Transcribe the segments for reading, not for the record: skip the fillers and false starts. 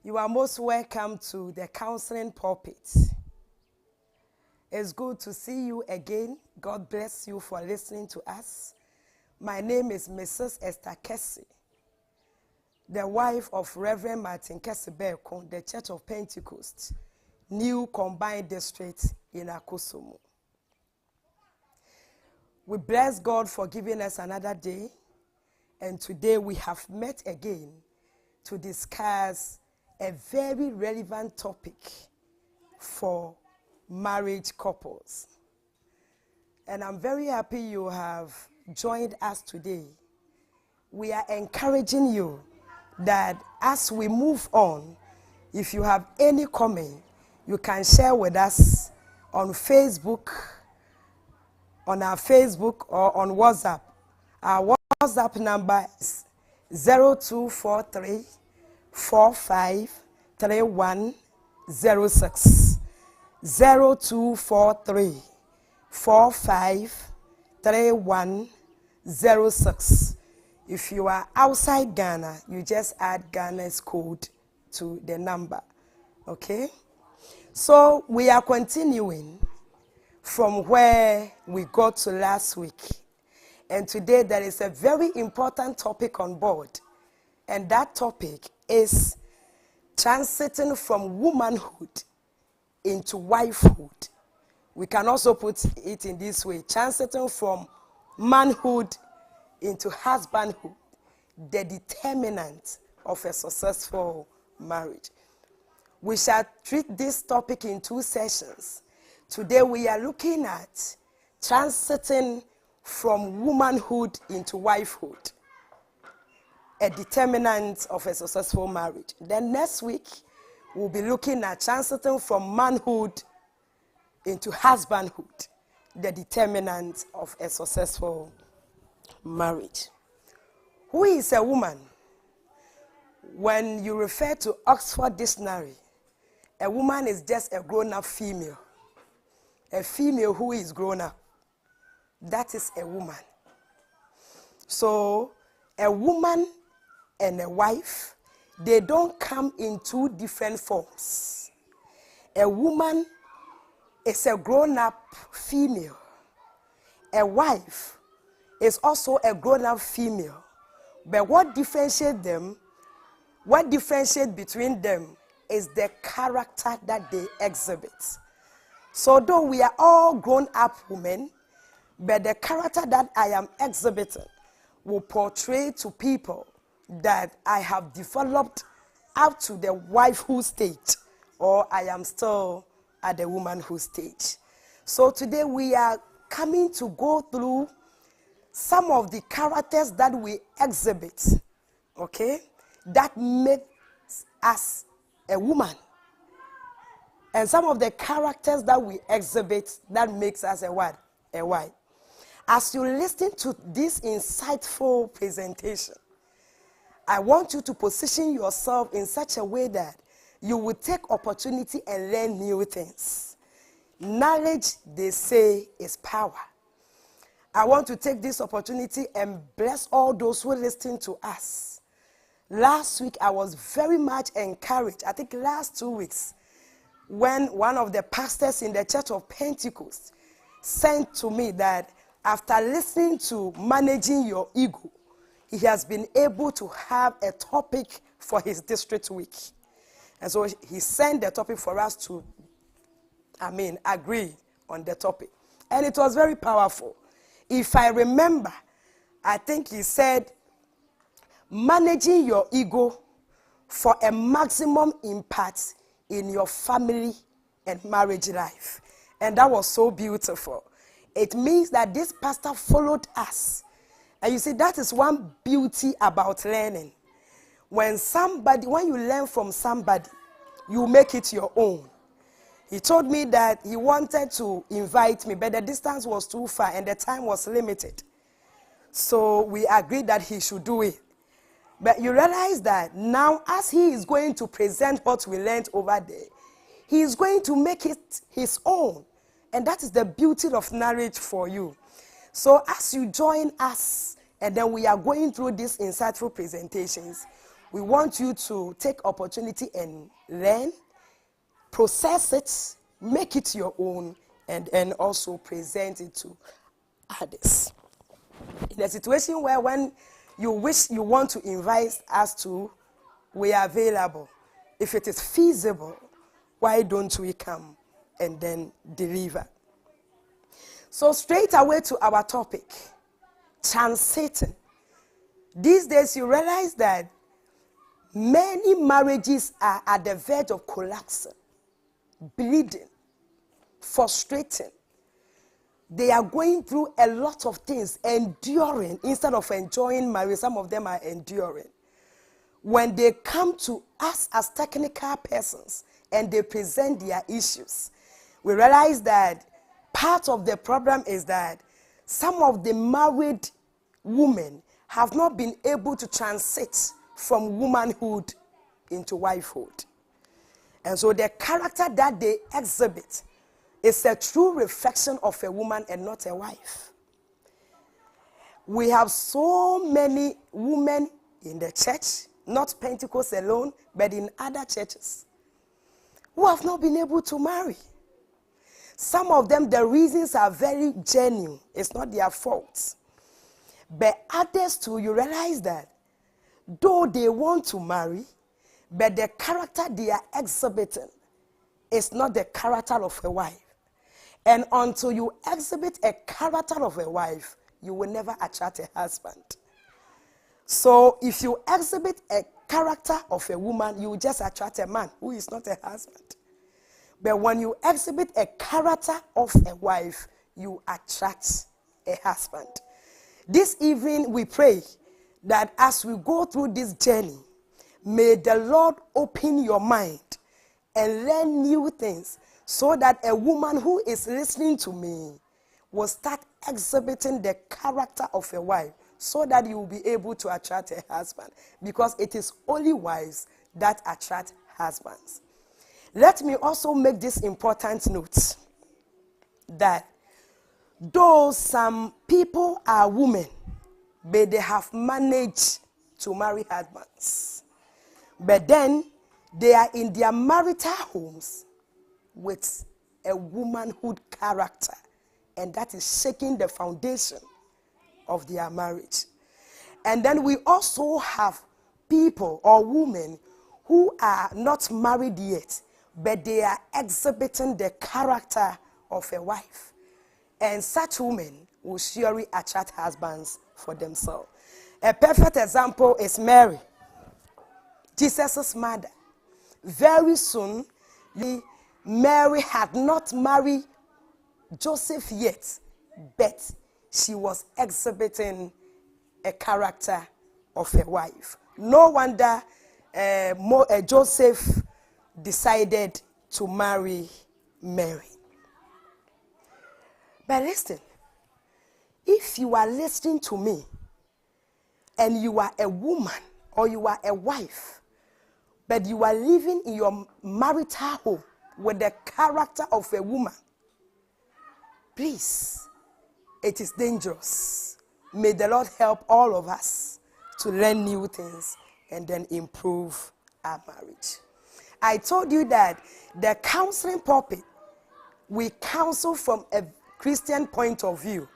You are most welcome to the counseling pulpit. It's good to see you again. God bless you for listening to us. My name is Mrs. Esther Kessie, the wife of Reverend Martin Kessie Berkon, the Church of Pentecost, New Combined District in Akusumu. We bless God for giving us another day, and today we have met again to discuss a very relevant topic for marriage couples. And I'm very happy you have joined us today. We are encouraging you that as we move on, if you have any comment, you can share with us on Facebook, on our Facebook or on WhatsApp. Our WhatsApp number is 0243 453106. 0243 453106. If you are outside Ghana, you just add Ghana's code to the number. Okay? So we are continuing from where we got to last week. And today there is a very important topic on board. And that topic is transiting from womanhood into wifehood. We can also put it in this way: transiting from manhood into husbandhood, the determinant of a successful marriage. We shall treat this topic in two sessions. Today we are looking at transiting from womanhood into wifehood, a determinant of a successful marriage. Then next week, we'll be looking at transiting from manhood into husbandhood, the determinant of a successful marriage. Who is a woman? When you refer to Oxford Dictionary, a woman is just a grown-up female. A female who is grown up. That is a woman. So, a woman and a wife, they don't come in two different forms. A woman is a grown-up female. A wife is also a grown-up female. But what differentiates between them is the character that they exhibit. So though we are all grown-up women, but the character that I am exhibiting will portray to people that I have developed up to the wifehood stage, or I am still at the womanhood stage. So today we are coming to go through some of the characters that we exhibit, okay, that makes us a woman. And some of the characters that we exhibit that makes us a what? A wife. As you listen to this insightful presentation, I want you to position yourself in such a way that you will take opportunity and learn new things. Knowledge, they say, is power. I want to take this opportunity and bless all those who listen to us. Last week, I was very much encouraged, I think last 2 weeks, when one of the pastors in the Church of Pentecost sent to me that after listening to managing your ego, he has been able to have a topic for his district week. And so he sent the topic for us to, agree on the topic. And it was very powerful. If I remember, I think he said, managing your ego for a maximum impact in your family and marriage life. And that was so beautiful. It means that this pastor followed us. And you see, that is one beauty about learning. When you learn from somebody, you make it your own. He told me that he wanted to invite me, but the distance was too far and the time was limited. So we agreed that he should do it. But you realize that now, as he is going to present what we learned over there, he is going to make it his own. And that is the beauty of marriage for you. So as you join us, and then we are going through these insightful presentations, We want you to take opportunity and learn, process it, make it your own, and also present it to others. In a situation where when you want to invite us to, we are available. If it is feasible, why don't we come and then deliver? So straight away to our topic, transiting. These days you realize that many marriages are at the verge of collapsing, bleeding, frustrating. They are going through a lot of things, enduring instead of enjoying marriage. Some of them are enduring. When they come to us as technical persons and they present their issues, we realize that part of the problem is that some of the married women have not been able to transit from womanhood into wifehood. And so the character that they exhibit is a true reflection of a woman and not a wife. We have so many women in the church, not Pentecost alone, but in other churches, who have not been able to marry. Some of them, the reasons are very genuine. It's not their fault. But others too, you realize that though they want to marry, but the character they are exhibiting is not the character of a wife. And until you exhibit a character of a wife, you will never attract a husband. So if you exhibit a character of a woman, you will just attract a man who is not a husband. But when you exhibit a character of a wife, you attract a husband. This evening we pray that as we go through this journey, may the Lord open your mind and learn new things, so that a woman who is listening to me will start exhibiting the character of a wife, so that you will be able to attract a husband. Because it is only wives that attract husbands. Let me also make this important note, that though some people are women, but they have managed to marry husbands, but then they are in their marital homes with a womanhood character, and that is shaking the foundation of their marriage. And then we also have people or women who are not married yet, but they are exhibiting the character of a wife. And such women will surely attract husbands for themselves. A perfect example is Mary, Jesus' mother. Very soon, Mary had not married Joseph yet, but she was exhibiting a character of a wife. No wonder Joseph decided to marry Mary. But listen, if you are listening to me and you are a woman or you are a wife, but you are living in your marital home with the character of a woman, please, it is dangerous. May the Lord help all of us to learn new things and then improve our marriage. I told you that the counseling pulpit, we counsel from a Christian point of view.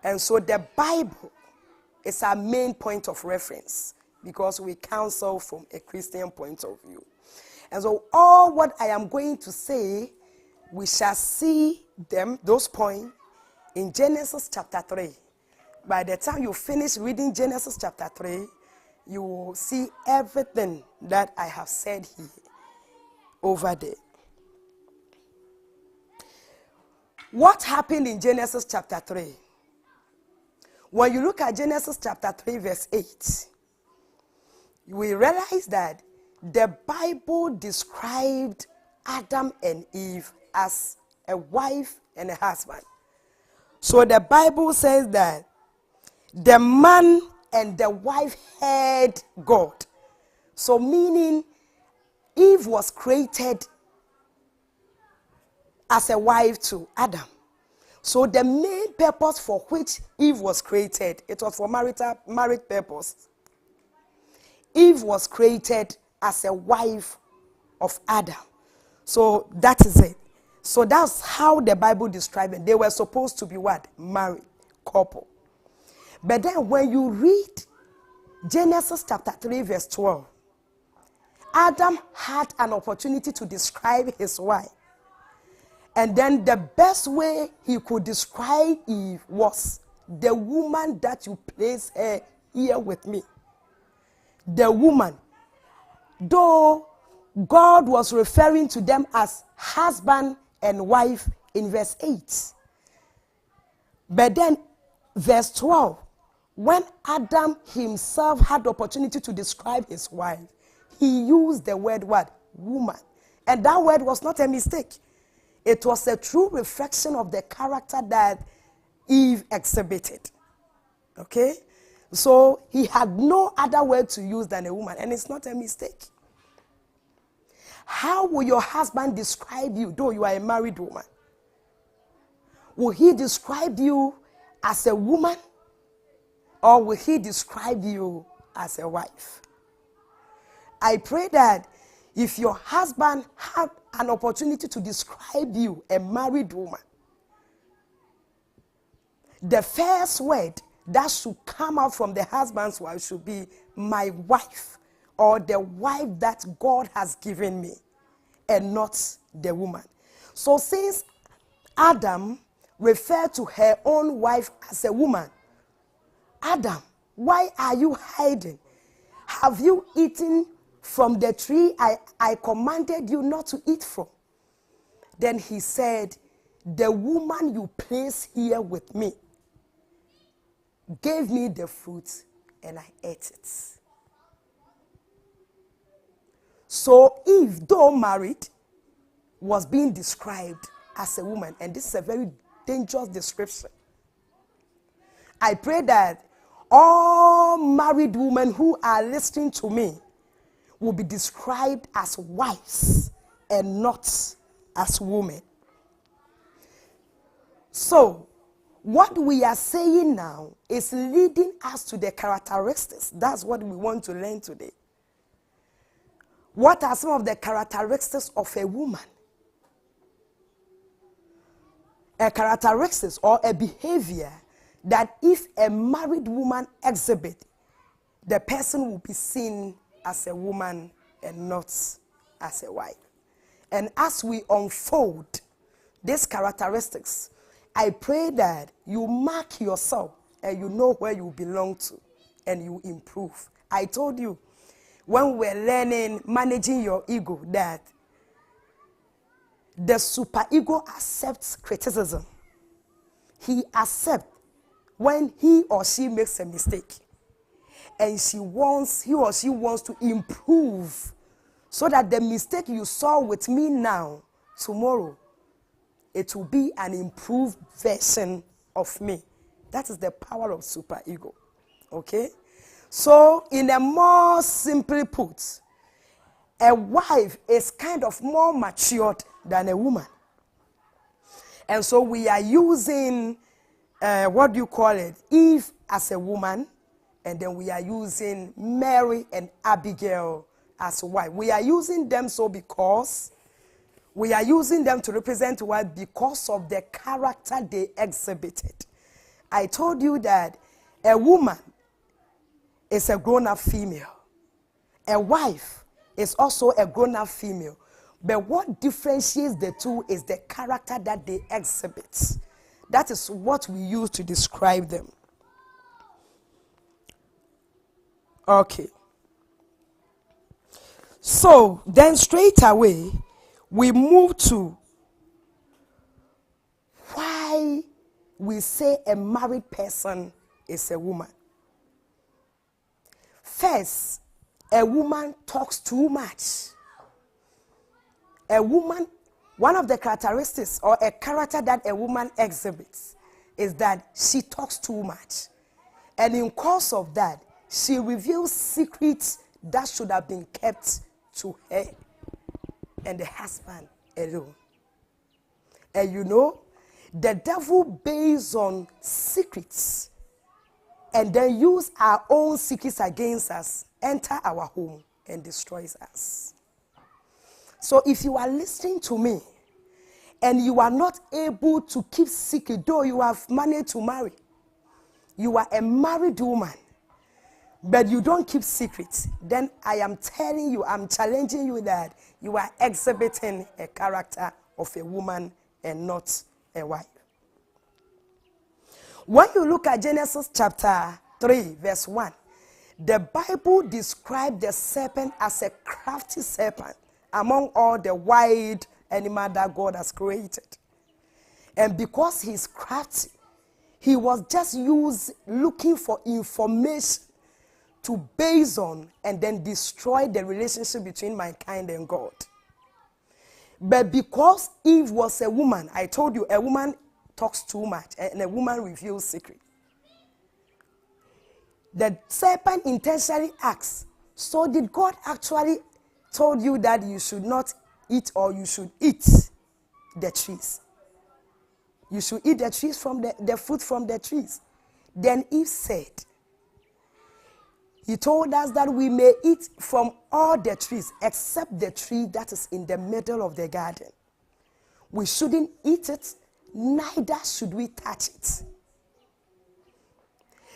And so the Bible is our main point of reference, because we counsel from a Christian point of view. And so all what I am going to say, we shall see them, those points, in Genesis chapter 3. By the time you finish reading Genesis chapter 3, you will see everything that I have said here over there. What happened in Genesis chapter 3? When you look at Genesis chapter 3 verse 8, we realize that the Bible described Adam and Eve as a wife and a husband. So the Bible says that the man and the wife heard God. So meaning Eve was created as a wife to Adam. So the main purpose for which Eve was created, it was for married purpose. Eve was created as a wife of Adam. So that is it. So that's how the Bible describes it. They were supposed to be what? Married couple. But then when you read Genesis chapter 3 verse 12, Adam had an opportunity to describe his wife. And then the best way he could describe Eve was the woman that you place her here with me. The woman. Though God was referring to them as husband and wife in verse 8. But then verse 12, when Adam himself had the opportunity to describe his wife, he used the word what? Woman. And that word was not a mistake. It was a true reflection of the character that Eve exhibited. Okay? So he had no other word to use than a woman, and it's not a mistake. How will your husband describe you, though you are a married woman? Will he describe you as a woman, or will he describe you as a wife? I pray that if your husband had an opportunity to describe you, a married woman, the first word that should come out from the husband's wife should be my wife, or the wife that God has given me, and not the woman. So since Adam referred to her own wife as a woman, Adam, why are you hiding? Have you eaten from the tree I commanded you not to eat from? Then he said, the woman you place here with me gave me the fruit and I ate it. So Eve, though married, was being described as a woman. And this is a very dangerous description. I pray that all married women who are listening to me will be described as wives and not as women. So, what we are saying now is leading us to the characteristics. That's what we want to learn today. What are some of the characteristics of a woman? A characteristics or a behavior that if a married woman exhibits, the person will be seen as a woman and not as a wife. And as we unfold these characteristics, I pray that you mark yourself and you know where you belong to and you improve. I told you when we were learning managing your ego that the superego accepts criticism. He accepts when he or she makes a mistake. And he or she wants to improve so that the mistake you saw with me now, tomorrow, it will be an improved version of me. That is the power of superego. Okay? So, in a more simply put, a wife is kind of more matured than a woman. And so we are using, Eve as a woman, and then we are using Mary and Abigail as a wife. We are using them because we are using them to represent what? Because of the character they exhibited. I told you that a woman is a grown-up female. A wife is also a grown-up female. But what differentiates the two is the character that they exhibit. That is what we use to describe them. Okay. So, then straight away, we move to why we say a married person is a woman. First, a woman talks too much. A woman, one of the characteristics or a character that a woman exhibits is that she talks too much. And in course of that, she reveals secrets that should have been kept to her and the husband alone. And you know, the devil based on secrets and then use our own secrets against us, enter our home, and destroys us. So if you are listening to me, and you are not able to keep secret, though you have managed to marry, you are a married woman, but you don't keep secrets, then I am telling you, I'm challenging you that you are exhibiting a character of a woman and not a wife. When you look at Genesis chapter 3, verse 1, the Bible describes the serpent as a crafty serpent among all the wild animals that God has created. And because he's crafty, he was just looking for information to base on and then destroy the relationship between mankind and God. But because Eve was a woman, I told you, a woman talks too much and a woman reveals secret. The serpent intentionally asks, so did God actually told you that you should not eat, or you should eat the trees? You should eat the trees from the fruit from the trees. Then Eve said, he told us that we may eat from all the trees except the tree that is in the middle of the garden. We shouldn't eat it, neither should we touch it.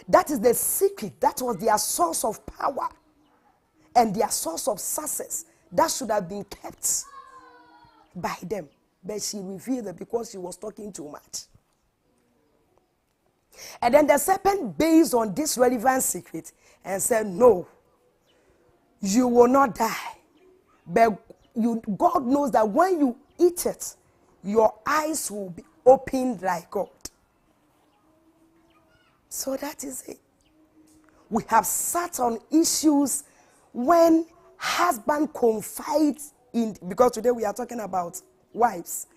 That is the secret. That was their source of power and their source of success. That should have been kept by them. But she revealed it because she was talking too much. And then the serpent, based on this relevant secret, and said, no, you will not die. But God knows that when you eat it, your eyes will be opened like God. So that is it. We have sat on issues when husband confides in, because today we are talking about wives.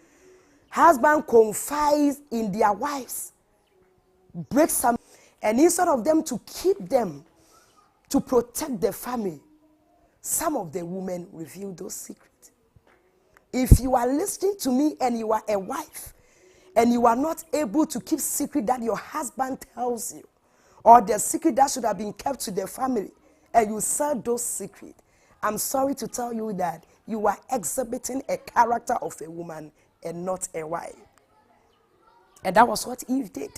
Husband confides in their wives, breaks some, and instead of them to keep them, to protect the family, some of the women reveal those secrets. If you are listening to me and you are a wife, and you are not able to keep secret that your husband tells you, or the secret that should have been kept to the family, and you sell those secrets, I'm sorry to tell you that you are exhibiting a character of a woman and not a wife. And that was what Eve did.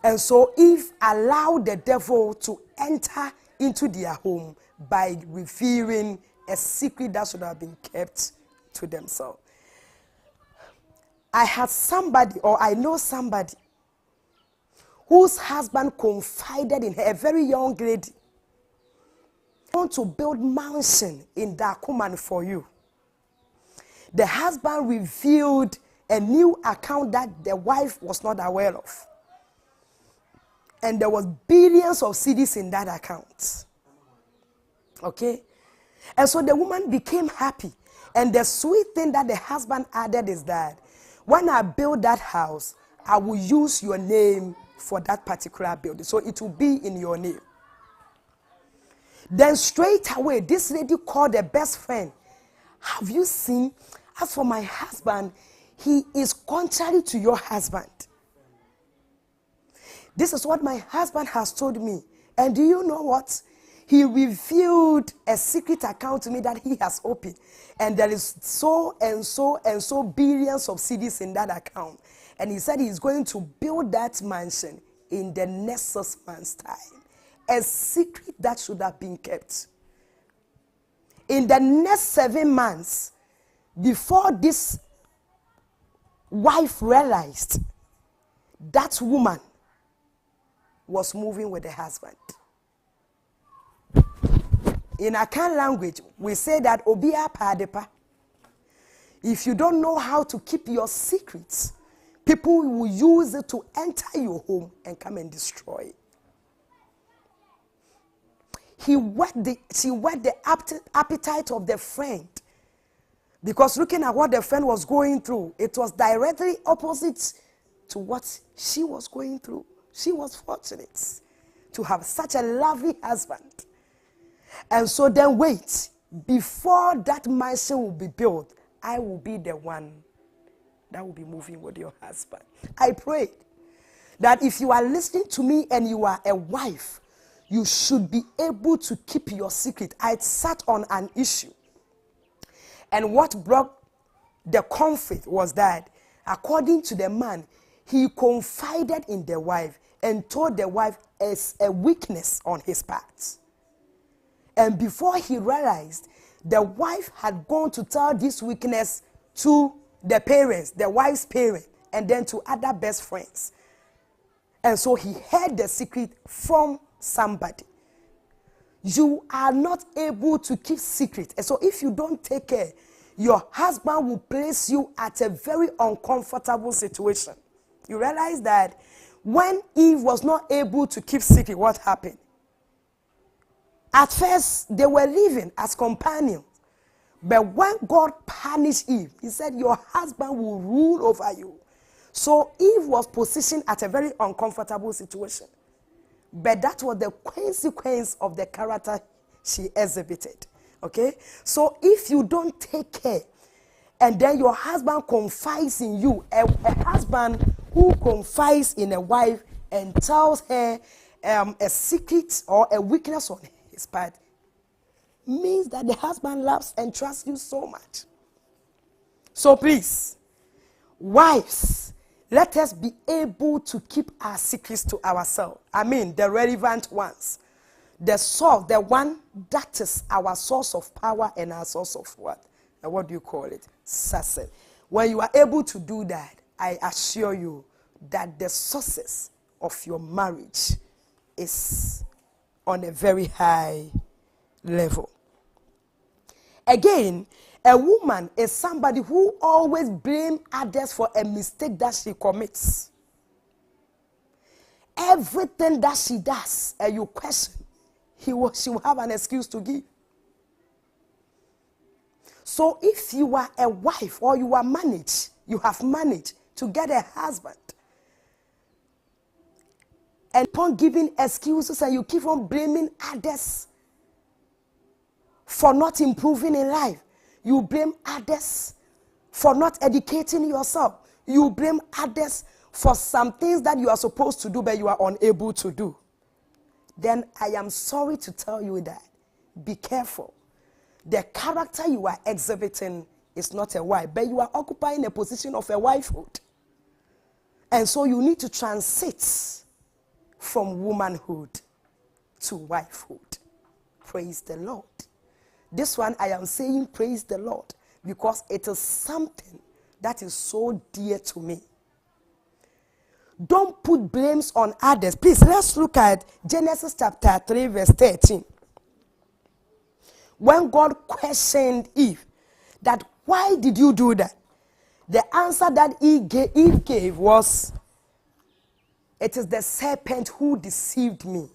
And so Eve allowed the devil to enter into their home by revealing a secret that should have been kept to themselves. I had somebody, or I know somebody, whose husband confided in her, a very young lady. I want to build mansion in Dakuman for you. The husband revealed a new account that the wife was not aware of. And there was billions of cedis in that account. Okay? And so the woman became happy. And the sweet thing that the husband added is that when I build that house, I will use your name for that particular building. So it will be in your name. Then straight away, this lady called her best friend. Have you seen? As for my husband, he is contrary to your husband. This is what my husband has told me. And do you know what? He revealed a secret account to me that he has opened. And there is so and so and so billions of cedis in that account. And he said he's going to build that mansion in the next 6 months' time. A secret that should have been kept. In the next 7 months, before this wife realized, that woman was moving with the husband. In Akan language, we say that Obia Padepa. If you don't know how to keep your secrets, people will use it to enter your home and come and destroy it. She whet the appetite of the friend. Because looking at what the friend was going through, it was directly opposite to what she was going through. She was fortunate to have such a lovely husband. And so then wait, before that mansion will be built, I will be the one that will be moving with your husband. I prayed that if you are listening to me and you are a wife, you should be able to keep your secret. I sat on an issue, and what brought the conflict was that, according to the man, he confided in the wife and told the wife as a weakness on his part. And before he realized, the wife had gone to tell this weakness to the parents, the wife's parents, and then to other best friends. And so he heard the secret from somebody. You are not able to keep secret. And so if you don't take care, your husband will place you at a very uncomfortable situation. You realize that when Eve was not able to keep secret, what happened? At first, they were living as companions. But when God punished Eve, he said, your husband will rule over you. So Eve was positioned at a very uncomfortable situation. But that was the consequence of the character she exhibited. Okay? So if you don't take care, and then your husband confides in you, a husband who confides in a wife and tells her a secret or a weakness on his part, means that the husband loves and trusts you so much. So please, wives, let us be able to keep our secrets to ourselves. I mean, the relevant ones. The source, the one that is our source of power and our source of what? What do you call it? Success. When you are able to do that, I assure you that the success of your marriage is on a very high level. Again, a woman is somebody who always blames others for a mistake that she commits. Everything that she does, and you question, she will have an excuse to give. So if you are a wife or you have managed to get a husband, and upon giving excuses and you keep on blaming others for not improving in life, you blame others for not educating yourself, you blame others for some things that you are supposed to do but you are unable to do, then I am sorry to tell you that, be careful. The character you are exhibiting is not a wife, but you are occupying a position of a wifehood. And so you need to transit from womanhood to wifehood. Praise the Lord. This one I am saying praise the Lord because it is something that is so dear to me. Don't put blames on others. Please, let's look at Genesis chapter 3, verse 13. When God questioned Eve, that why did you do that? The answer that Eve gave was, it is the serpent who deceived me.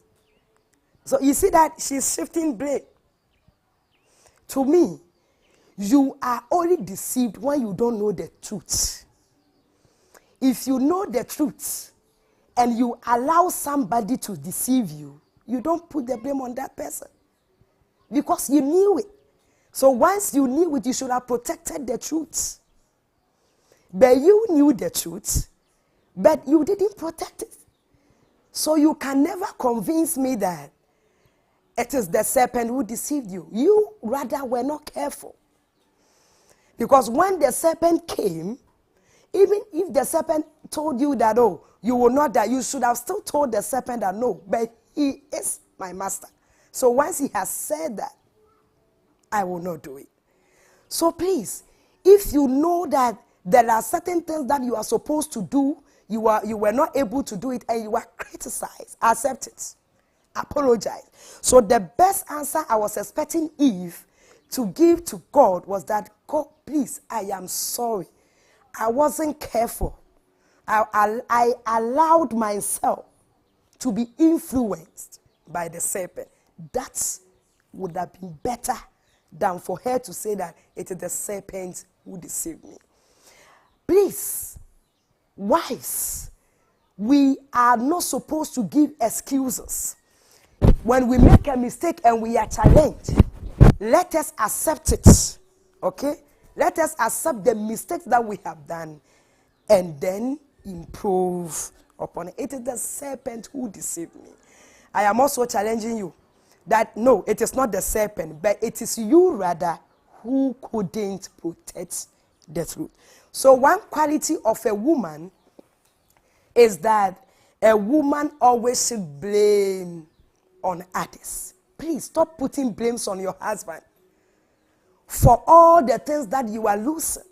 So you see that she's shifting blame. To me, you are only deceived when you don't know the truth. If you know the truth and you allow somebody to deceive you, you don't put the blame on that person because you knew it. So once you knew it, you should have protected the truth. But you knew the truth, but you didn't protect it. So you can never convince me that it is the serpent who deceived you. You rather were not careful. Because when the serpent came, even if the serpent told you that, oh, you will not die, you should have still told the serpent that, no, but he is my master. So once he has said that, I will not do it. So please, if you know that there are certain things that you are supposed to do, you were not able to do it, and you are criticized, accept it. Apologize. So the best answer I was expecting Eve to give to God was that, God, please, I am sorry. I wasn't careful. I allowed myself to be influenced by the serpent. That would have been better than for her to say that it is the serpent who deceived me. Please, wives, we are not supposed to give excuses. When we make a mistake and we are challenged, let us accept it. Okay? Let us accept the mistakes that we have done and then improve upon it. It is the serpent who deceived me. I am also challenging you that no, it is not the serpent, but it is you rather who couldn't protect the truth. So one quality of a woman is that a woman always should blame on others. Please stop putting blames on your husband for all the things that you are losing.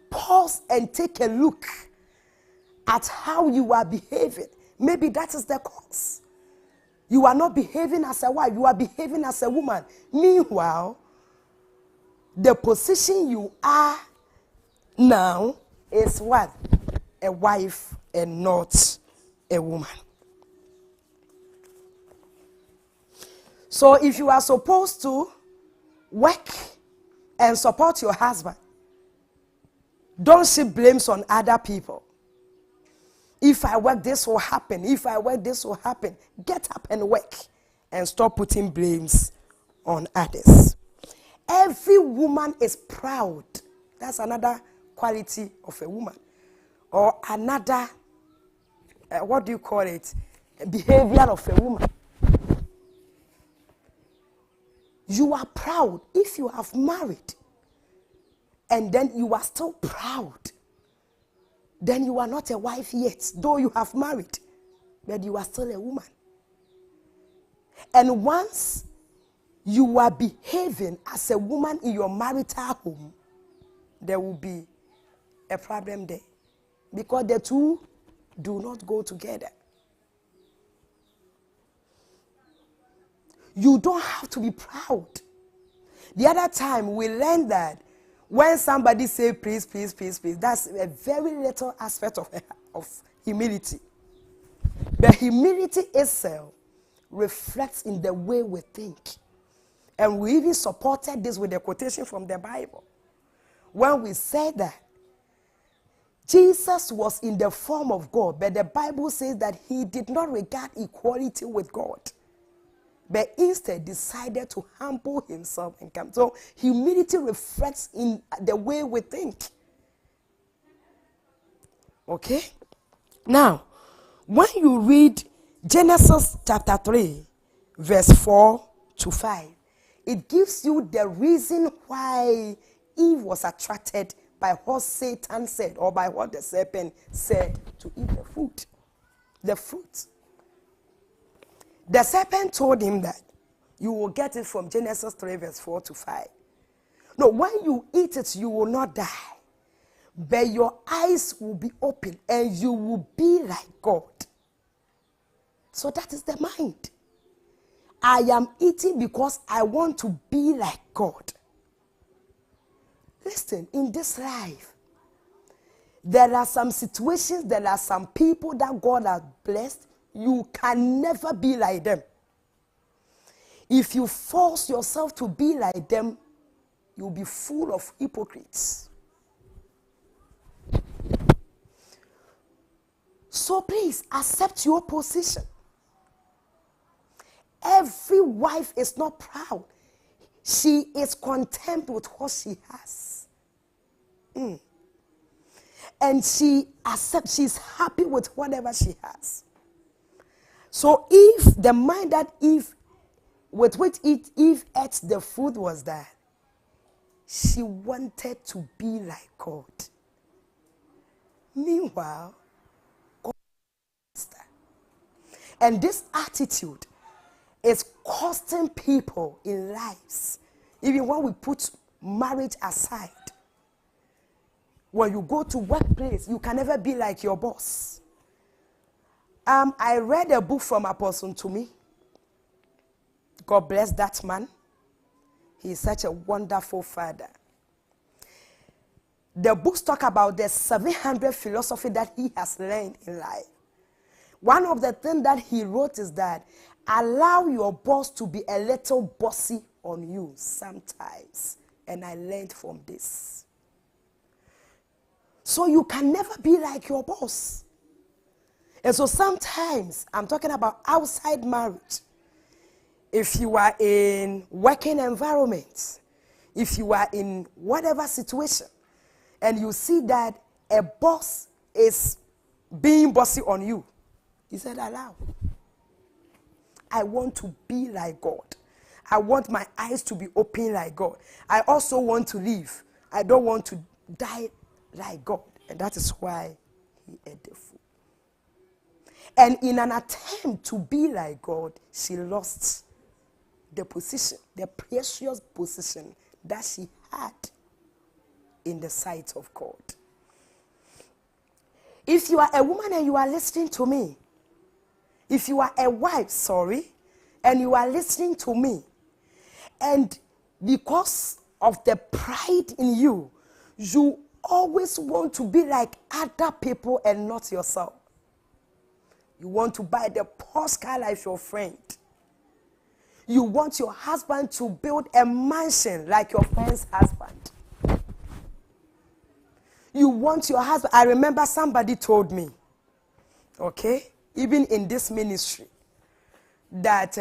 Pause and take a look at how you are behaving. Maybe that is the cause. You are not behaving as a wife, you are behaving as a woman. Meanwhile, the position you are now is what? A wife and not a woman. So if you are supposed to work and support your husband, don't shift blames on other people. If I work, this will happen. If I work, this will happen. Get up and work and stop putting blames on others. Every woman is proud. That's another quality of a woman. Or another, what do you call it? Behavior of a woman. You are proud if you have married and then you are still proud. Then you are not a wife yet, though you have married, but you are still a woman. And once you are behaving as a woman in your marital home, there will be a problem there. Because the two do not go together. You don't have to be proud. The other time we learned that when somebody say please, please, please, please, that's a very little aspect of humility. The humility itself reflects in the way we think. And we even supported this with a quotation from the Bible. When we said that Jesus was in the form of God, but the Bible says that he did not regard equality with God, but instead decided to humble himself and come. So humility reflects in the way we think. Okay? Now, when you read Genesis chapter 3, verse 4 to 5, it gives you the reason why Eve was attracted by what Satan said, or by what the serpent said, to eat the fruit. The fruit. The serpent told him that you will get it from Genesis 3 verse 4 to 5. No, when you eat it, you will not die. But your eyes will be open and you will be like God. So that is the mind. I am eating because I want to be like God. Listen, in this life, there are some situations, there are some people that God has blessed. You can never be like them. If you force yourself to be like them, you'll be full of hypocrites. So please accept your position. Every wife is not proud. She is content with what she has. And she accepts, she's happy with whatever she has. So if the mind that Eve, with which Eve ate the food was that she wanted to be like God. Meanwhile, God is that. And this attitude is costing people in lives. Even when we put marriage aside, when you go to workplace, you can never be like your boss. I read a book from Apostle to me. God bless that man. He is such a wonderful father. The books talk about the 700 philosophy that he has learned in life. One of the things that he wrote is that allow your boss to be a little bossy on you sometimes. And I learned from this. So you can never be like your boss. And so sometimes, I'm talking about outside marriage. If you are in working environments, if you are in whatever situation, and you see that a boss is being bossy on you. He said, allow. I want to be like God. I want my eyes to be open like God. I also want to live. I don't want to die like God. And that is why he ate the food. And in an attempt to be like God, she lost the position, the precious position that she had in the sight of God. If you are a woman and you are listening to me, if you are a wife, and you are listening to me, and because of the pride in you, you always want to be like other people and not yourself. You want to buy the Porsche car like your friend. You want your husband to build a mansion like your friend's husband. You want your husband. I remember somebody told me, okay, even in this ministry, that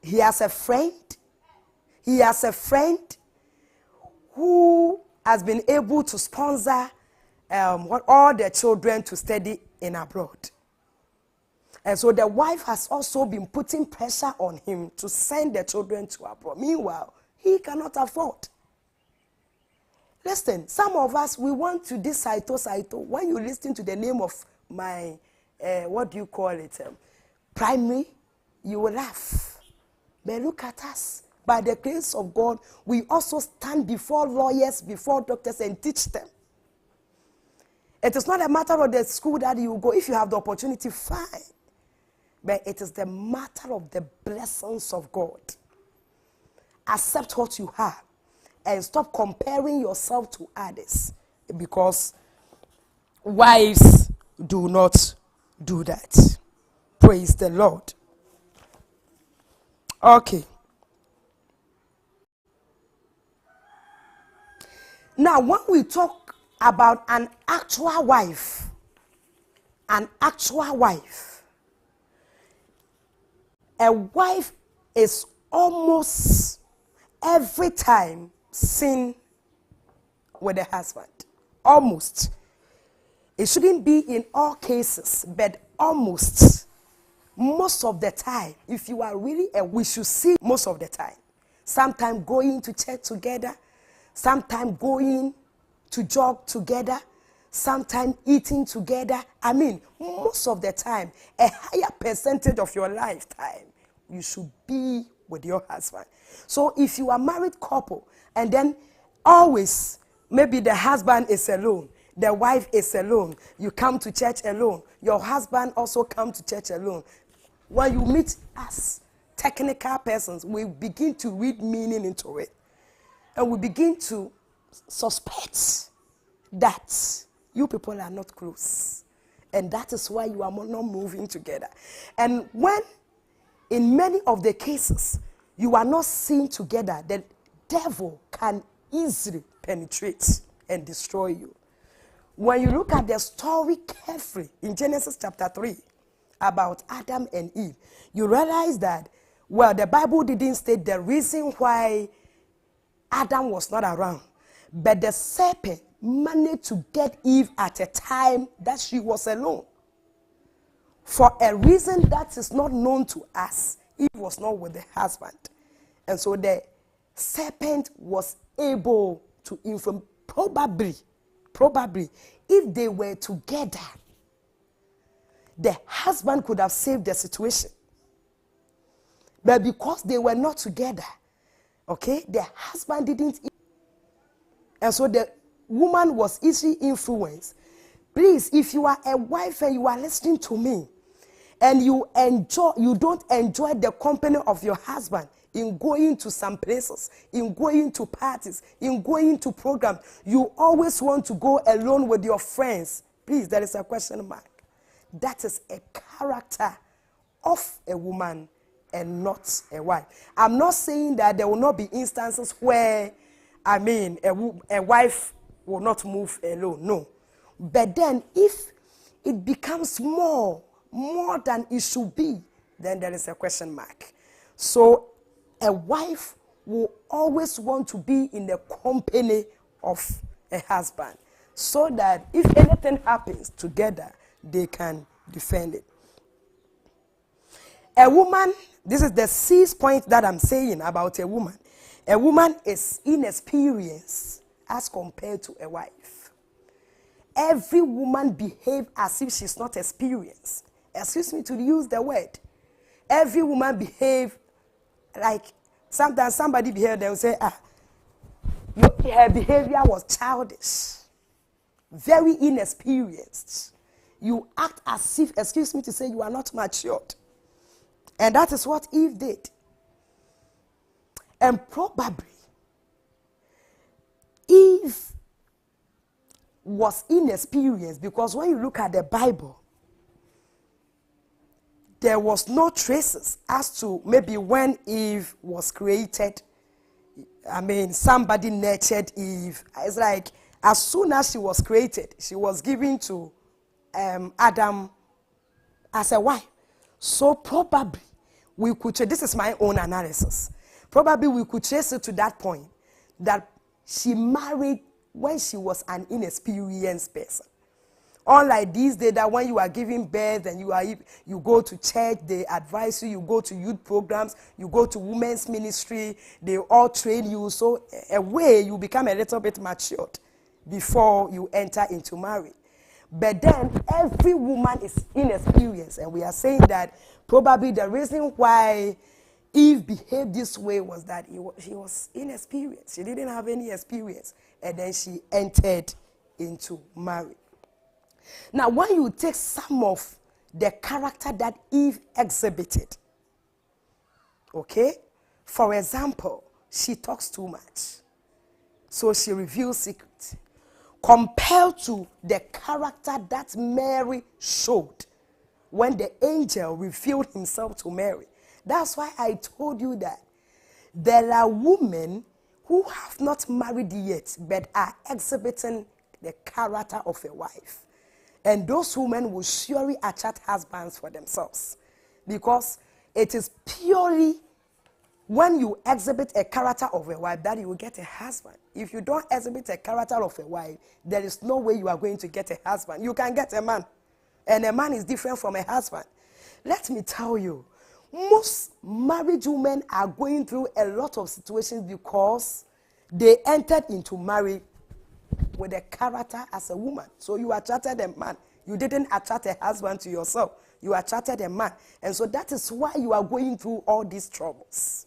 he has a friend. He has a friend who has been able to sponsor all their children to study in abroad. And so the wife has also been putting pressure on him to send the children to abroad. Meanwhile, he cannot afford. Listen, some of us, we want to this saito. When you listen to the name of my, what do you call it, primary, you will laugh. But look at us. By the grace of God, we also stand before lawyers, before doctors, and teach them. It is not a matter of the school that you go. If you have the opportunity, fine. But it is the matter of the blessings of God. Accept what you have and stop comparing yourself to others, because wives do not do that. Praise the Lord. Okay. Now, when we talk about an actual wife, a wife is almost every time seen with the husband. Almost. It shouldn't be in all cases, but almost. Most of the time, if you are really we should see most of the time. Sometimes going to church together, sometimes going to jog together, sometimes eating together. I mean, most of the time, a higher percentage of your lifetime, you should be with your husband. So if you are a married couple, and then always, maybe the husband is alone, the wife is alone, you come to church alone, your husband also come to church alone. When you meet us, technical persons, we begin to read meaning into it. And we begin to suspect that you people are not close. And that is why you are not moving together. And when, in many of the cases, you are not seen together, the devil can easily penetrate and destroy you. When you look at the story carefully in Genesis chapter 3 about Adam and Eve, you realize that, well, the Bible didn't state the reason why Adam was not around, but the serpent managed to get Eve at a time that she was alone. For a reason that is not known to us, Eve was not with the husband. And so the serpent was able to inform, probably, if they were together, the husband could have saved the situation. But because they were not together, okay, the husband didn't. And so the woman was easily influenced. Please, if you are a wife and you are listening to me, and you don't enjoy the company of your husband in going to some places, in going to parties, in going to programs, you always want to go alone with your friends. Please, there is a question mark. That is a character of a woman and not a wife. I'm not saying that there will not be instances where, a wife will not move alone. No. But then if it becomes more than it should be, then there is a question mark. So a wife will always want to be in the company of a husband. so that if anything happens together, they can defend it. A woman, this is the 6th point that I'm saying about a woman. A woman is inexperienced as compared to a wife. Every woman behaves as if she's not experienced. Excuse me to use the word. Every woman behaves like, sometimes somebody behaves, they'll say, her behavior was childish, very inexperienced. You act as if, excuse me to say, you are not matured. And that is what Eve did. And probably Eve was inexperienced because when you look at the Bible, there was no traces as to maybe when Eve was created. I mean, somebody nurtured Eve. It's like as soon as she was created, she was given to Adam as a wife. So probably we could, this is my own analysis, probably we could trace it to that point that she married when she was an inexperienced person. Unlike these days that when you are giving birth and you go to church, they advise you, you go to youth programs, you go to women's ministry, they all train you. So a way you become a little bit matured before you enter into marriage. But then every woman is inexperienced, and we are saying that probably the reason why Eve behaved this way was that she was inexperienced. She didn't have any experience, and then she entered into marriage. Now, when you take some of the character that Eve exhibited, okay, for example, she talks too much, so she reveals secrets, compared to the character that Mary showed when the angel revealed himself to Mary. That's why I told you that there are women who have not married yet but are exhibiting the character of a wife. And those women will surely attract husbands for themselves, because it is purely when you exhibit a character of a wife that you will get a husband. If you don't exhibit a character of a wife, there is no way you are going to get a husband. You can get a man, and a man is different from a husband. Let me tell you, most married women are going through a lot of situations because they entered into marriage with a character as a woman. So you attracted a man. You didn't attract a husband to yourself. You attracted a man. And so that is why you are going through all these troubles.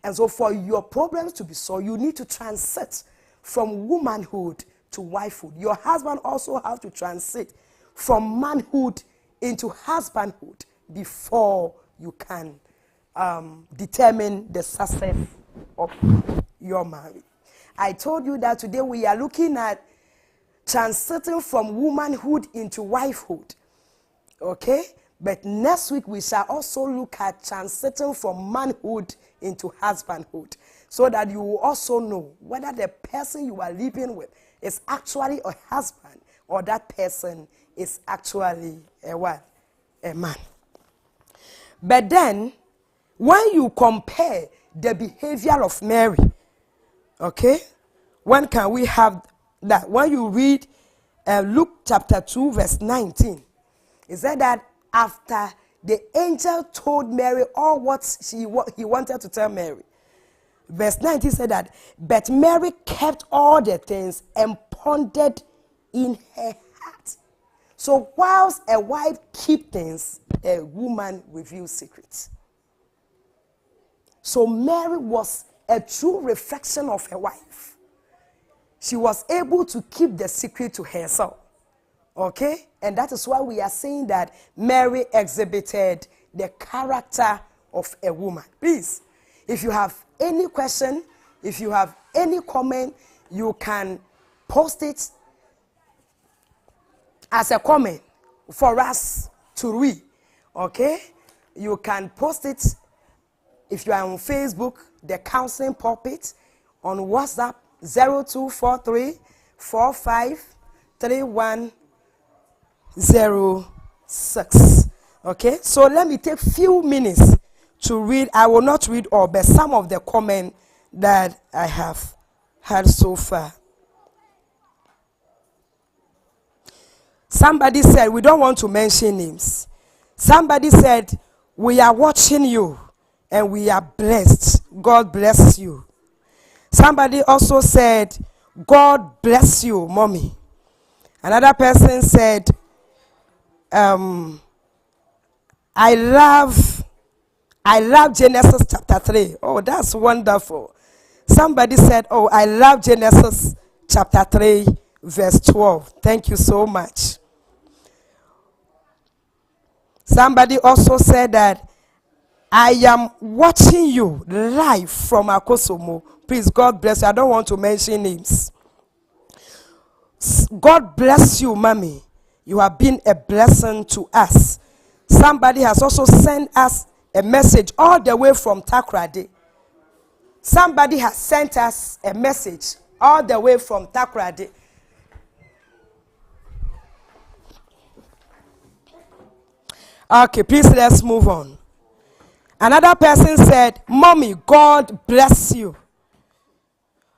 And so for your problems to be solved, you need to transit from womanhood to wifehood. Your husband also has to transit from manhood into husbandhood before you can determine the success of your marriage. I told you that today we are looking at transiting from womanhood into wifehood. Okay? But next week we shall also look at transiting from manhood into husbandhood, so that you will also know whether the person you are living with is actually a husband or that person is actually a what? A man. But then, when you compare the behavior of Mary, okay, when can we have that? When you read Luke chapter 2 verse 19, it said that after the angel told Mary all what he wanted to tell Mary, verse 19 said that, but Mary kept all the things and pondered in her heart. So whilst a wife keeps things, a woman reveals secrets. So Mary was a true reflection of her wife. She was able to keep the secret to herself. Okay? And that is why we are saying that Mary exhibited the character of a woman. Please, if you have any question, if you have any comment, you can post it as a comment for us to read. Okay? You can post it if you are on Facebook, the Counseling Pulpit, on WhatsApp 0243 453106. Okay, so let me take few minutes to read. I will not read all, but some of the comments that I have had so far. Somebody said, we don't want to mention names. Somebody said, we are watching you and we are blessed. God bless you. Somebody also said, God bless you, mommy. Another person said, I love Genesis chapter 3. Oh, that's wonderful. Somebody said, oh, I love Genesis chapter 3, verse 12. Thank you so much. Somebody also said that I am watching you live from Akosomo. Please, God bless you. I don't want to mention names. God bless you, mommy. You have been a blessing to us. Somebody has also sent us a message all the way from Takoradi. Somebody has sent us a message all the way from Takoradi. Okay, please let's move on. Another person said, mommy, God bless you.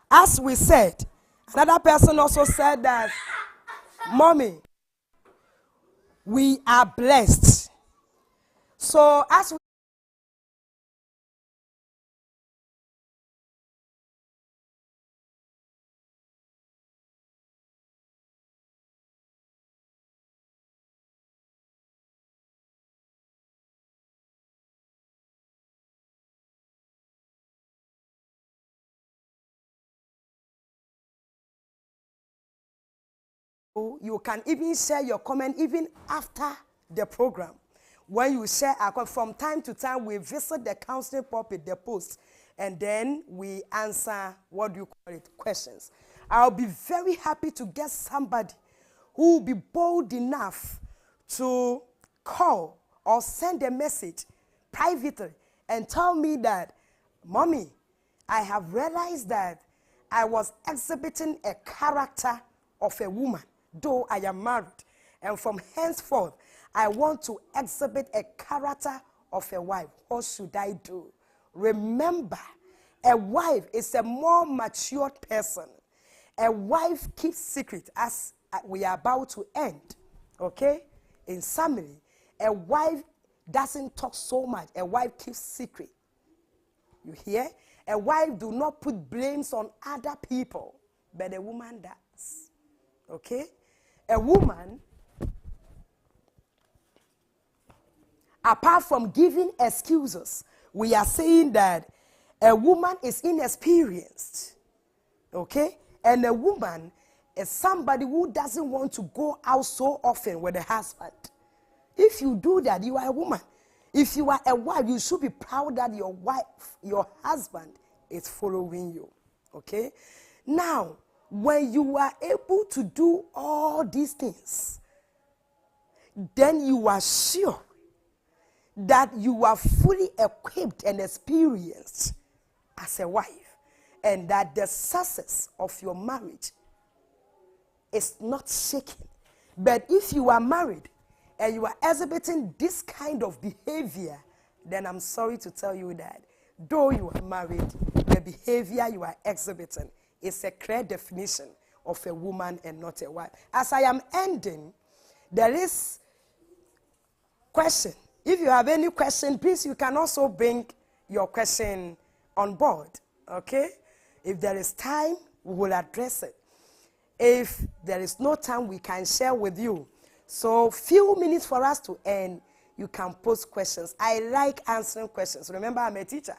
As we said, another person also said that, mommy, we are blessed. So as we you can even share your comment even after the program. When you share, from time to time, we visit the counseling pulpit, the post, and then we answer, what do you call it, questions. I'll be very happy to get somebody who will be bold enough to call or send a message privately and tell me that, mommy, I have realized that I was exhibiting a character of a woman, though I am married. And from henceforth, I want to exhibit a character of a wife. What should I do? Remember, a wife is a more matured person. A wife keeps secret, as we are about to end. Okay? In summary, a wife doesn't talk so much. A wife keeps secret. You hear? A wife do not put blames on other people, but a woman does. Okay? A woman, apart from giving excuses, we are saying that a woman is inexperienced. Okay? And a woman is somebody who doesn't want to go out so often with a husband. If you do that, you are a woman. If you are a wife, you should be proud that your husband is following you. Okay? Now, when you are able to do all these things, then you are sure that you are fully equipped and experienced as a wife, and that the success of your marriage is not shaken. But if you are married and you are exhibiting this kind of behavior, then I'm sorry to tell you that though you are married, the behavior you are exhibiting is a clear definition of a woman and not a wife. As I am ending, there is question. If you have any question, please, you can also bring your question on board, okay? If there is time, we will address it. If there is no time, we can share with you. So few minutes for us to end, you can post questions. I like answering questions. Remember, I'm a teacher.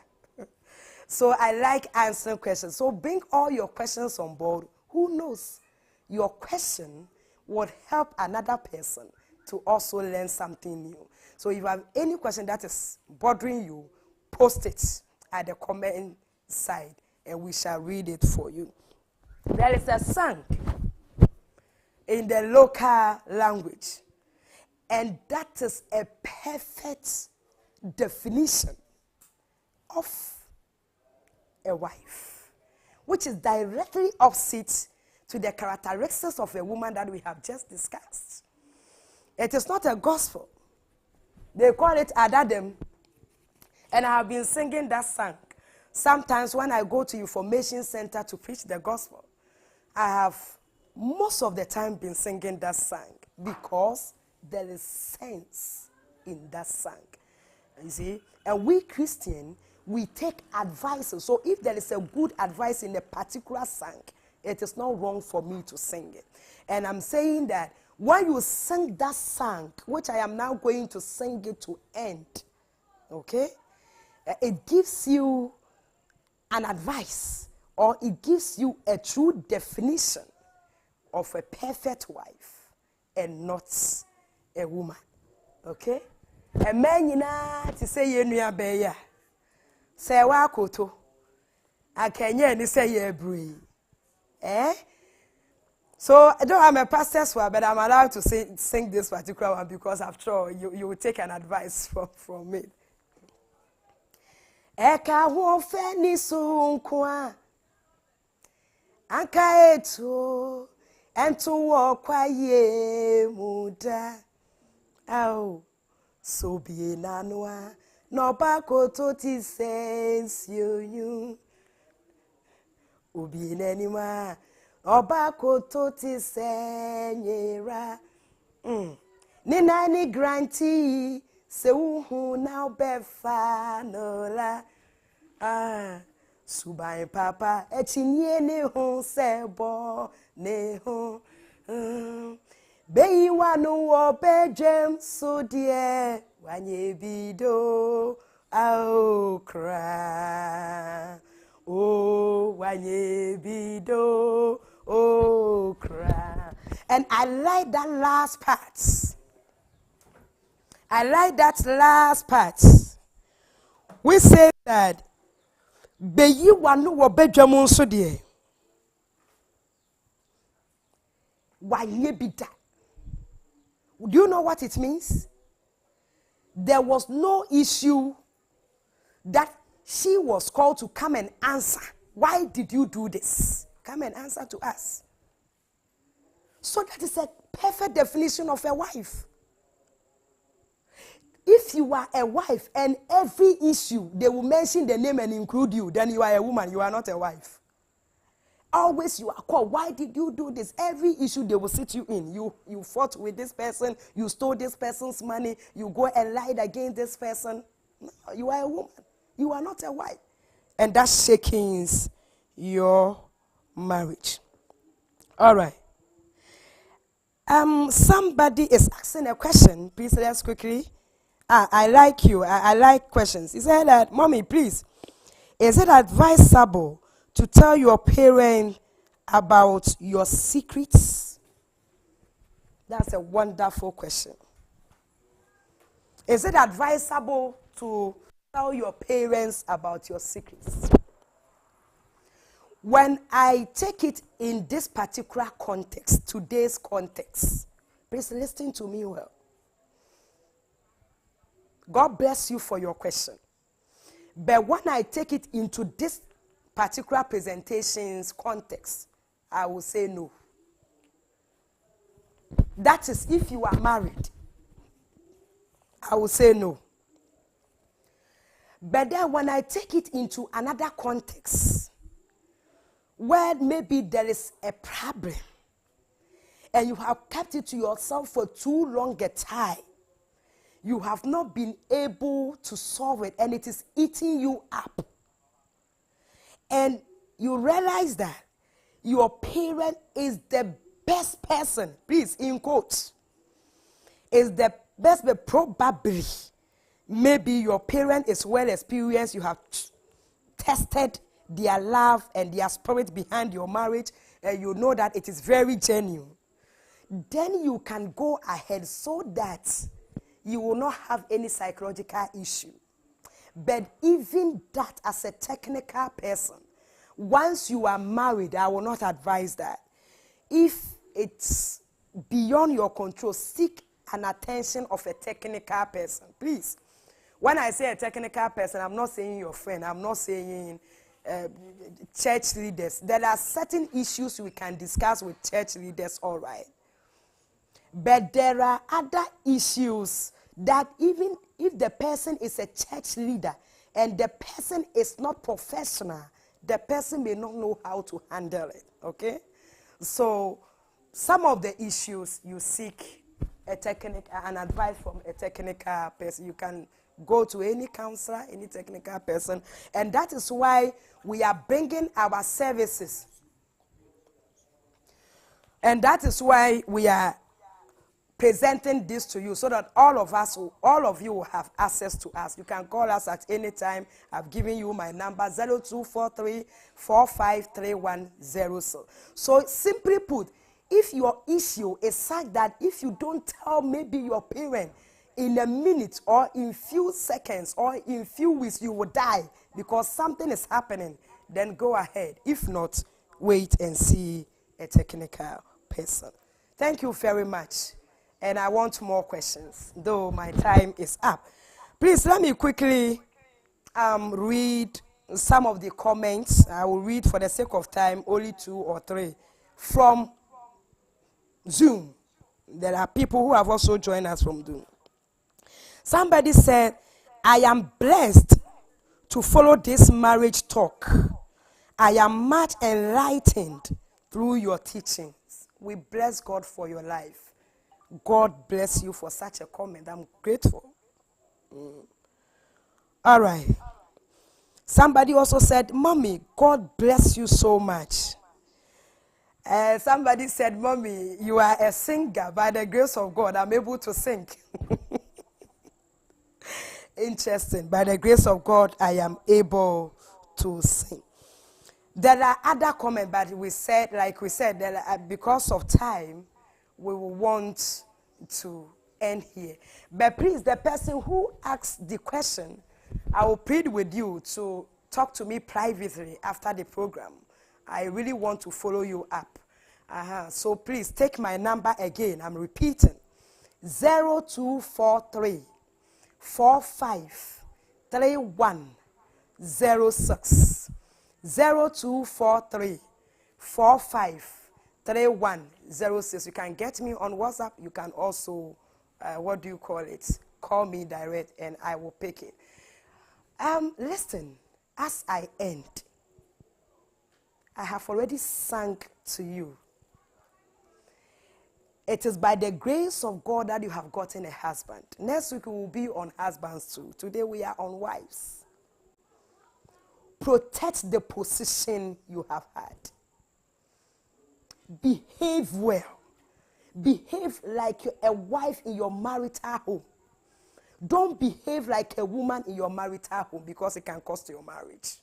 So I like answering questions. So bring all your questions on board. Who knows? Your question would help another person to also learn something new. So if you have any question that is bothering you, post it at the comment side and we shall read it for you. There is a song in the local language, and that is a perfect definition of a wife, which is directly opposite to the characteristics of a woman that we have just discussed. It is not a gospel. They call it Adadem. And I have been singing that song. Sometimes when I go to information center to preach the gospel, I have most of the time been singing that song. because there is sense in that song. You see? And we Christians, we take advice. So if there is a good advice in a particular song, it is not wrong for me to sing it. And I'm saying that when you sing that song, which I am now going to sing it to end, okay, it gives you an advice, or it gives you a true definition of a perfect wife and not a woman. Okay? A man to say you know beya. Say wa koto. Akenya ni say ye bree. Eh? So I don't have a pastor's word, but I'm allowed to sing this particular one because after all, you will take an advice from it. Eka wo fe ni sunkwa anka eto ento wo kwaye muda au so bi na noa no ba ko to ti sense you obi na ni ma oba ko to ti senyera ni na ni grantee se uhu na befa no la subai papa echinie ne hu sebo ne hu beyi wanu obe jem so die wanye bido au kra oh wanye bido oh kra. And I like that last part. I like that last part. We say that beyi wanu obe jem so die wanye bida. Do you know what it means? There was no issue that she was called to come and answer. Why did you do this? Come and answer to us. So that is a perfect definition of a wife. If you are a wife and every issue they will mention the name and include you, then you are a woman, you are not a wife. Always you are called. Why did you do this? Every issue they will sit you in. You fought with this person. You stole this person's money. You go and lied against this person. No, you are a woman. You are not a wife. And that shakes your marriage. All right. Somebody is asking a question. Please, let's quickly. I like you. I like questions. He said that, Mommy, please, is it advisable to tell your parent about your secrets? That's a wonderful question. Is it advisable to tell your parents about your secrets? When I take it in this particular context, today's context, please listen to me well. God bless you for your question. But when I take it into this particular presentation's context, I will say no. That is if you are married. I will say no. But then when I take it into another context, where maybe there is a problem, and you have kept it to yourself for too long a time, you have not been able to solve it, and it is eating you up. And you realize that your parent is the best person, please, in quotes, is the best, but probably, maybe your parent is well experienced, you have tested their love and their spirit behind your marriage, and you know that it is very genuine. Then you can go ahead so that you will not have any psychological issue. But even that, as a technical person, once you are married, I will not advise that. If it's beyond your control, seek an attention of a technical person. Please. When I say a technical person, I'm not saying your friend. I'm not saying church leaders. There are certain issues we can discuss with church leaders, all right. But there are other issues that even if the person is a church leader and the person is not professional, the person may not know how to handle it, okay? So some of the issues you seek an advice from a technical person. You can go to any counselor, any technical person, and that is why we are bringing our services. And that is why we are presenting this to you, so that all of you will have access to us. You can call us at any time. I've given you my number, 0243-453106. So simply put, if your issue is such that if you don't tell maybe your parent in a minute or in few seconds or in few weeks, you will die because something is happening, then go ahead. If not, wait and see a technical person. Thank you very much. And I want more questions, though my time is up. Please let me quickly read some of the comments. I will read, for the sake of time, only 2 or 3 from Zoom. There are people who have also joined us from Zoom. Somebody said, I am blessed to follow this marriage talk. I am much enlightened through your teachings. We bless God for your life. God bless you for such a comment. I'm grateful. All right. Somebody also said, Mommy, God bless you so much. Somebody said, Mommy, you are a singer. By the grace of God, I'm able to sing. Interesting. By the grace of God, I am able to sing. There are other comments, but we said, because of time, we will want to end here. But please, the person who asked the question, I will plead with you to talk to me privately after the program. I really want to follow you up. So please take my number again. I'm repeating. 0243 453106. 0243 453106. You can get me on WhatsApp. You can also, call me direct and I will pick it. Listen, as I end, I have already sung to you. It is by the grace of God that you have gotten a husband. Next week we will be on husbands too. Today we are on wives. Protect the position you have had. Behave well. Behave like a wife in your marital home. Don't behave like a woman in your marital home, because it can cost your marriage.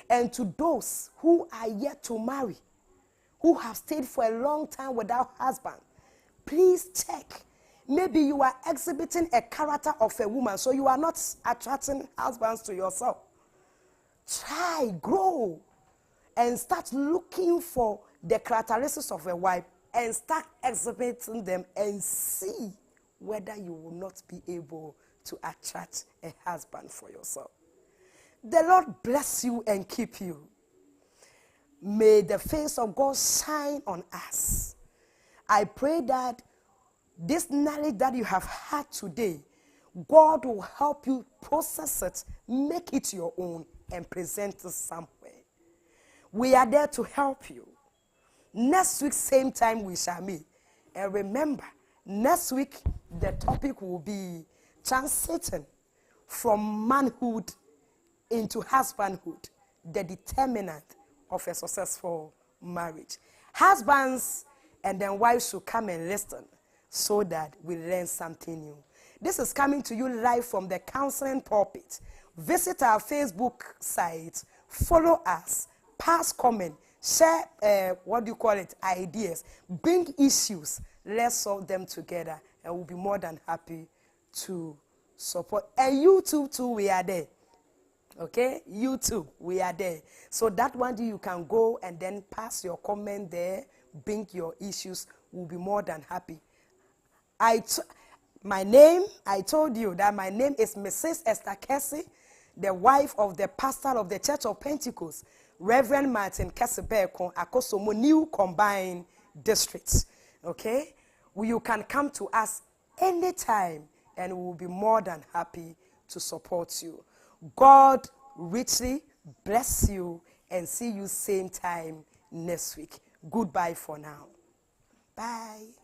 And to those who are yet to marry, who have stayed for a long time without husband, please check. Maybe you are exhibiting a character of a woman, so you are not attracting husbands to yourself. Try, grow, and start looking for the characteristics of a wife and start exhibiting them and see whether you will not be able to attract a husband for yourself. The Lord bless you and keep you. May the face of God shine on us. I pray that this knowledge that you have had today, God will help you process it, make it your own, and present it somewhere. We are there to help you. Next week, same time, we shall meet. And remember, next week, the topic will be transiting from manhood into husbandhood, the determinant of a successful marriage. Husbands and then wives should come and listen so that we learn something new. This is coming to you live from the counseling pulpit. Visit our Facebook site, follow us, pass comment, share, ideas, bring issues. Let's solve them together, and we'll be more than happy to support. And YouTube too, we are there. Okay, YouTube, we are there. So that one day you can go and then pass your comment there, bring your issues. We'll be more than happy. I told you that my name is Mrs. Esther Kessie, the wife of the pastor of the Church of Pentecost, Reverend Martin Kesebeko, Akosomo New Combined Districts. Okay, you can come to us anytime, and we will be more than happy to support you. God richly bless you, and see you same time next week. Goodbye for now. Bye.